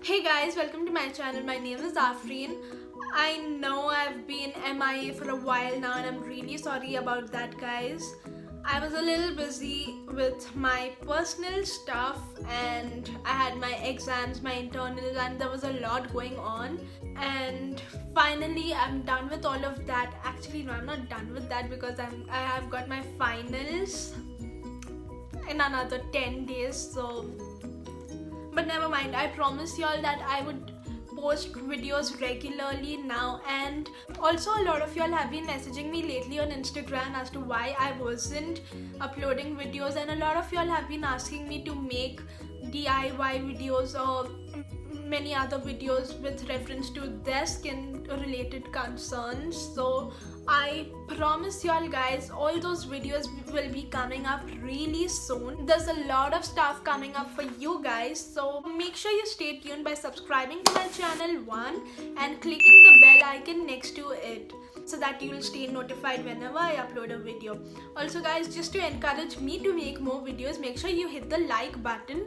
Hey guys, welcome to my channel. My name is Afreen. I know I've been MIA for a while now and I'm really sorry about that, guys. I was a little busy with my personal stuff and I had my exams, my internals, and there was a lot going on. And finally I'm done with all of that. Actually no, I'm not done with that because I have got my finals in another 10 days, so but never mind, I promise y'all that I would post videos regularly now. And also a lot of y'all have been messaging me lately on Instagram as to why I wasn't uploading videos, and a lot of y'all have been asking me to make DIY videos or many other videos with reference to their skin related concerns. So I promise y'all guys, all those videos will be coming up really soon. There's a lot of stuff coming up for you guys, so make sure you stay tuned by subscribing to my channel and clicking the bell icon next to it so that you will stay notified whenever I upload a video. Also guys, just to encourage me to make more videos, make sure you hit the like button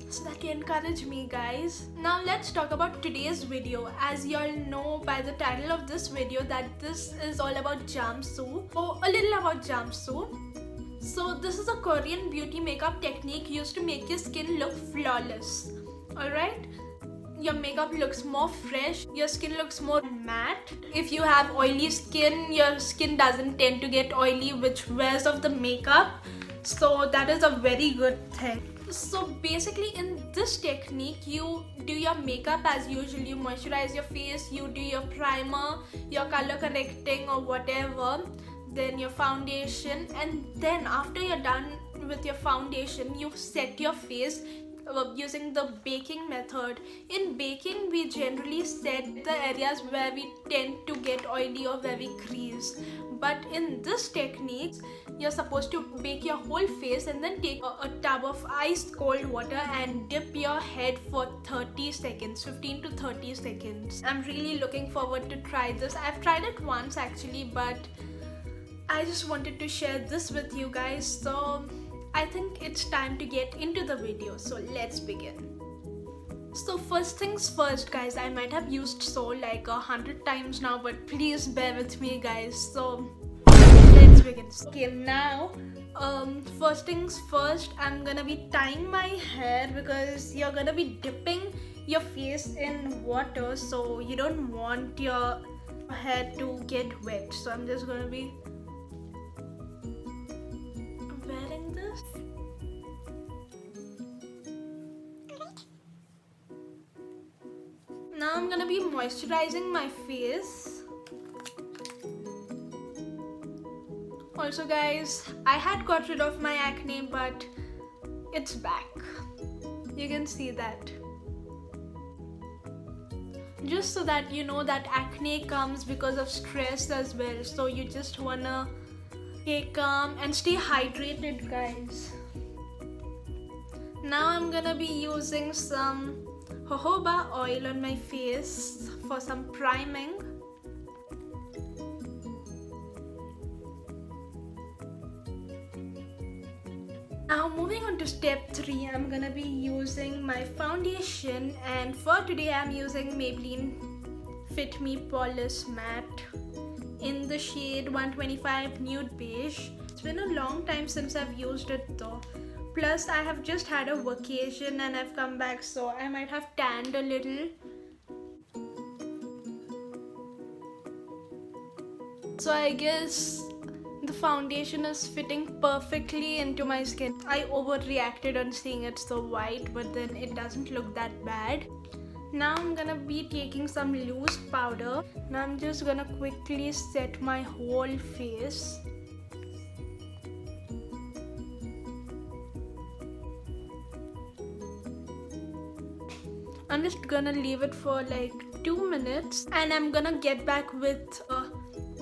so that you encourage me, guys. Now let's talk about today's video. As y'all know by the title of this video that this is all about Jamsu. So a little about Jamsu. So this is a Korean beauty makeup technique used to make your skin look flawless. Alright? Your makeup looks more fresh, your skin looks more matte. If you have oily skin, your skin doesn't tend to get oily, which wears off the makeup. So that is a very good thing. So basically in this technique, you do your makeup as usual. You moisturize your face, you do your primer, your color correcting or whatever, then your foundation, and then after you're done with your foundation, you set your face using the baking method. In baking, we generally set the areas where we tend to get oily or where we crease. But in this technique, you're supposed to bake your whole face and then take a tub of ice cold water and dip your head for 30 seconds, 15 to 30 seconds. I'm really looking forward to try this. I've tried it once actually, but I just wanted to share this with you guys. So I think it's time to get into the video. So let's begin. So first things first, guys, I might have used so like 100 times now, but please bear with me, guys. So let's begin. Okay, now first things first, I'm gonna be tying my hair because you're gonna be dipping your face in water, so you don't want your hair to get wet. So I'm just gonna be wearing this. Now I'm gonna be moisturizing my face. Also guys, I had got rid of my acne, but it's back. You can see that. Just so that you know that acne comes because of stress as well. So you just wanna stay calm and stay hydrated, guys. Now I'm gonna be using some jojoba oil on my face for some priming. Now moving on to step 3, I'm gonna be using my foundation, and for today I'm using Maybelline Fit Me Polish Matte in the shade 125 Nude Beige. It's been a long time since I've used it though. Plus I have just had a vacation and I've come back, so I might have tanned a little. So I guess the foundation is fitting perfectly into my skin. I overreacted on seeing it so white, but then it doesn't look that bad. Now I'm gonna be taking some loose powder. Now I'm just gonna quickly set my whole face. I'm just gonna leave it for like 2 minutes and I'm gonna get back with a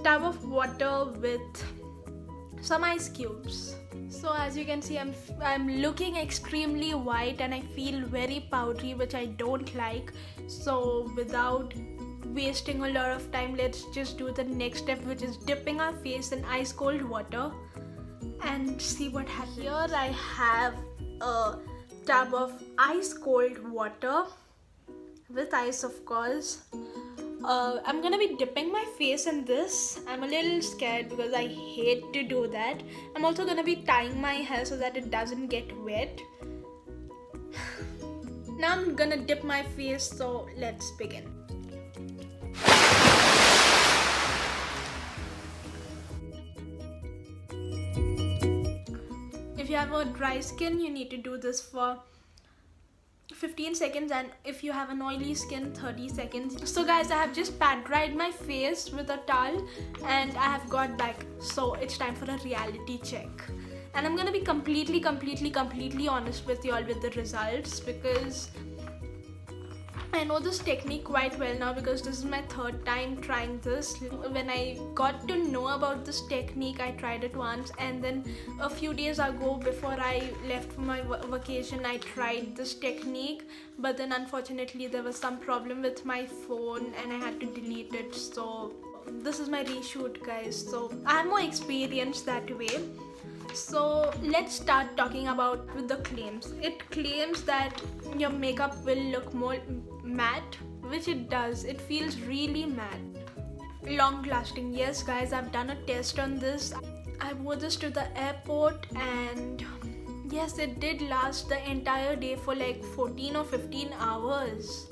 tub of water with some ice cubes. So as you can see, I'm looking extremely white and I feel very powdery, which I don't like. So without wasting a lot of time, let's just do the next step, which is dipping our face in ice cold water and see what happens. Here I have a tub of ice cold water with ice, of course. I'm gonna be dipping my face in this. I'm a little scared because I hate to do that. I'm also gonna be tying my hair so that it doesn't get wet. Now I'm gonna dip my face, so let's begin. If you have a dry skin, you need to do this for 15 seconds, and if you have an oily skin, 30 seconds. So guys, I have just pat dried my face with a towel and I have got back. So it's time for a reality check. And I'm gonna be completely honest with you all with the results, because I know this technique quite well now because this is my third time trying this. When I got to know about this technique, I tried it once, and then a few days ago before I left for my vacation, I tried this technique, but then unfortunately there was some problem with my phone and I had to delete it. So this is my reshoot, guys. So I'm more experienced that way. So let's start talking about with the claims. It claims that your makeup will look more matte, which it does. It feels really matte. Long lasting. Yes guys, I've done a test on this. I wore this to the airport and yes, it did last the entire day for like 14 or 15 hours.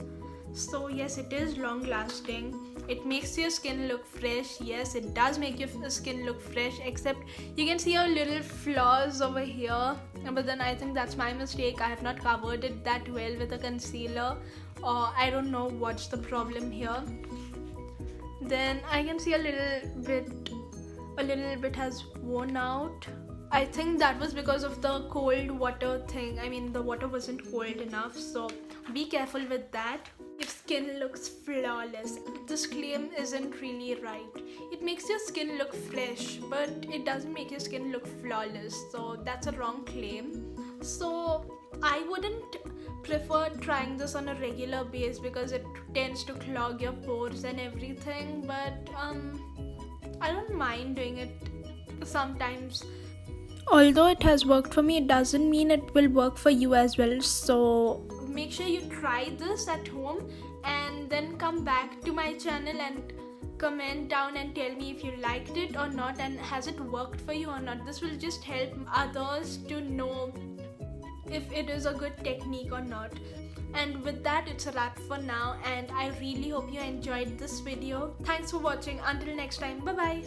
So yes, it is long lasting. It makes your skin look fresh. Yes, it does make your skin look fresh, except you can see a little flaws over here, but then I think that's my mistake. I have not covered it that well with a concealer, or I don't know what's the problem here. Then I can see a little bit has worn out. I think that was because of the cold water thing. I mean, the water wasn't cold enough, so be careful with that. Your skin looks flawless. This claim isn't really right. It makes your skin look fresh, but it doesn't make your skin look flawless, so that's a wrong claim. So I wouldn't prefer trying this on a regular basis because it tends to clog your pores and everything, but I don't mind doing it sometimes. Although it has worked for me, it doesn't mean it will work for you as well. So make sure you try this at home and then come back to my channel and comment down and tell me if you liked it or not, and has it worked for you or not. This will just help others to know if it is a good technique or not. And with that, it's a wrap for now, and I really hope you enjoyed this video. Thanks for watching. Until next time, bye bye.